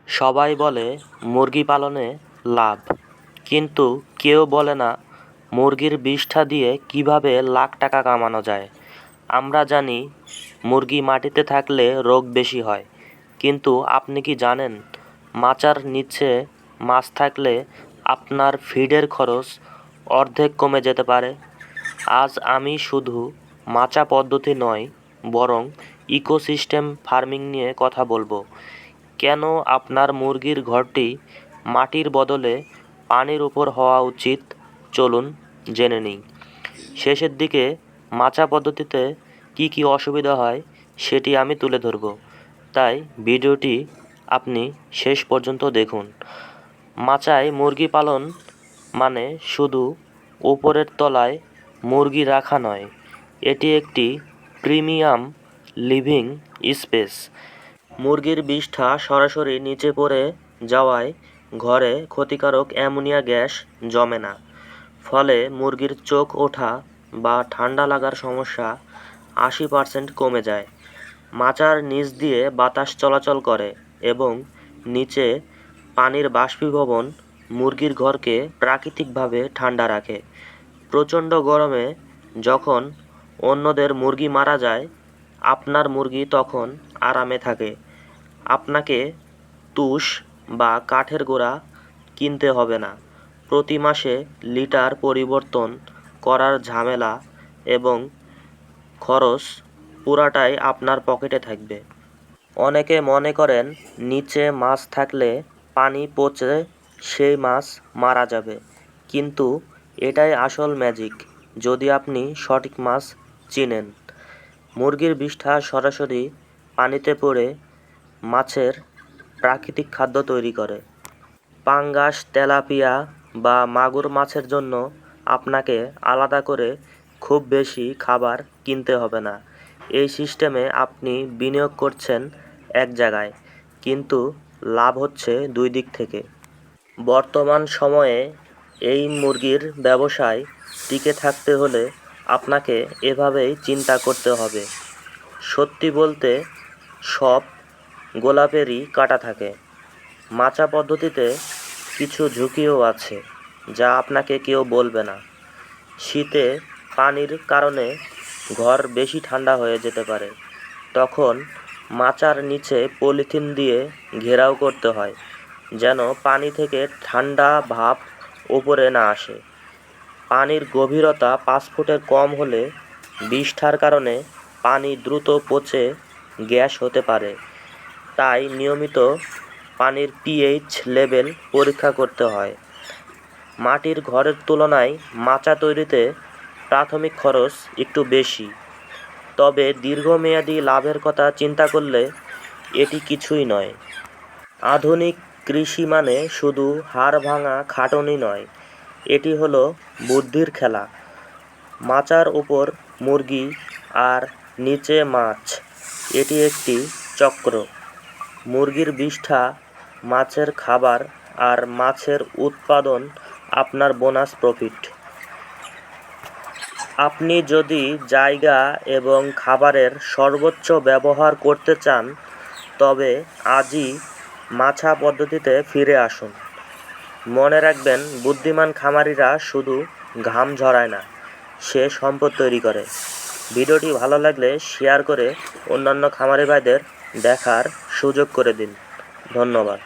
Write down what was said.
সবাই বলে মুরগি পালনে লাভ, কিন্তু কেউ বলে না মুরগির বিষ্ঠা দিয়ে কিভাবে লাখ টাকা কামানো যায়। আমরা জানি মুরগি মাটিতে থাকলে রোগ বেশি হয়, কিন্তু আপনি কি জানেন মাচার নিচে মাছ থাকলে আপনার ফিডের খরচ অর্ধেক কমে যেতে পারে? আজ আমি শুধু মাচা পদ্ধতি নয়, বরং ইকোসিস্টেম ফার্মিং নিয়ে কথা বলবো। কেন আপনার মুরগির ঘরটি মাটির বদলে পানির উপর হওয়া উচিত, চলুন জেনে নিই। শেষের দিকে মাচা পদ্ধতিতে কি কি অসুবিধা হয় সেটি আমি তুলে ধরব, তাই ভিডিওটি আপনি শেষ পর্যন্ত দেখুন। মাচায় মুরগি পালন মানে শুধু উপরের তলায় মুরগি রাখা নয়, এটি একটি প্রিমিয়াম লিভিং স্পেস। মুরগির বিষ্ঠা সরাসরি নিচে পড়ে যাওয়ায় ঘরে ক্ষতিকারক অ্যামোনিয়া গ্যাস জমে না, ফলে মুরগির চোখ ওঠা বা ঠান্ডা লাগার সমস্যা 80% কমে যায়। মাচার নিচ দিয়ে বাতাস চলাচল করে এবং নিচে পানির বাষ্পীভবন মুরগির ঘরকে প্রাকৃতিকভাবে ঠান্ডা রাখে। প্রচণ্ড গরমে যখন অন্যদের মুরগি মারা যায়, আপনার মুরগি তখন আরামে থাকে। আপনাকে তুষ বা কাঠের গোড়া কিনতে হবে না। প্রতি মাসে লিটার পরিবর্তন করার ঝামেলা এবং খরচ পুরাটাই আপনার পকেটে থাকবে। অনেকে মনে করেন নিচে মাছ থাকলে পানি পচে সেই মাছ মারা যাবে, কিন্তু এটাই আসল ম্যাজিক যদি আপনি সঠিক মাছ চিনেন। মুরগির বিষ্ঠা সরাসরি পানিতে পড়ে মাছের প্রাকৃতিক খাদ্য তৈরি করে। পাঙ্গাস, তেলাপিয়া বা মাগুর মাছের জন্য আপনাকে আলাদা করে খুব বেশি খাবার কিনতে হবে না। এই সিস্টেমে আপনি বিনিয়োগ করছেন এক জায়গায়, কিন্তু লাভ হচ্ছে দুই দিক থেকে। বর্তমান সময়ে এই মুরগির ব্যবসায় টিকে থাকতে হলে আপনাকে এভাবেই চিন্তা করতে হবে। সত্যি বলতে সব গোলাপেরই কাঁটা থাকে। মাচা পদ্ধতিতে কিছু ঝুঁকিও আছে যা আপনাকে কেউ বলবে না। শীতে পানির কারণে ঘর বেশি ঠান্ডা হয়ে যেতে পারে, তখন মাচার নিচে পলিথিন দিয়ে ঘেরাও করতে হয় যেন পানি থেকে ঠান্ডা ভাপ ওপরে না আসে। পানির গভীরতা 5 ফুটের কম হলে বিষ্ঠার কারণে পানি দ্রুত পচে গ্যাস হতে পারে, তাই নিয়মিত পানির পিএইচ লেভেল পরীক্ষা করতে হয়। মাটির ঘরের তুলনায় মাচা তৈরিতে প্রাথমিক খরচ একটু বেশি, তবে দীর্ঘমেয়াদী লাভের কথা চিন্তা করলে এটি কিছুই নয়। আধুনিক কৃষি মানে শুধু হাড় ভাঙা খাটুনি নয়, এটি হলো বুদ্ধির খেলা। মাচার উপর মুরগি আর নিচে মাছ, এটি একটি চক্র। মুরগির বিষ্ঠা মাছের খাবার আর মাছের উৎপাদন আপনার বোনাস প্রফিট। আপনি যদি জায়গা এবং খাবারের সর্বোচ্চ ব্যবহার করতে চান, তবে আজই মাচা পদ্ধতিতে ফিরে আসুন। মনে রাখবেন, বুদ্ধিমান খামারিরা শুধু ঘাম ঝরায় না, সে সম্পদ তৈরি করে। ভিডিওটি ভালো লাগলে শেয়ার করে অন্যান্য খামারি ভাইদের দেখার সুযোগ করে দিন। ধন্যবাদ।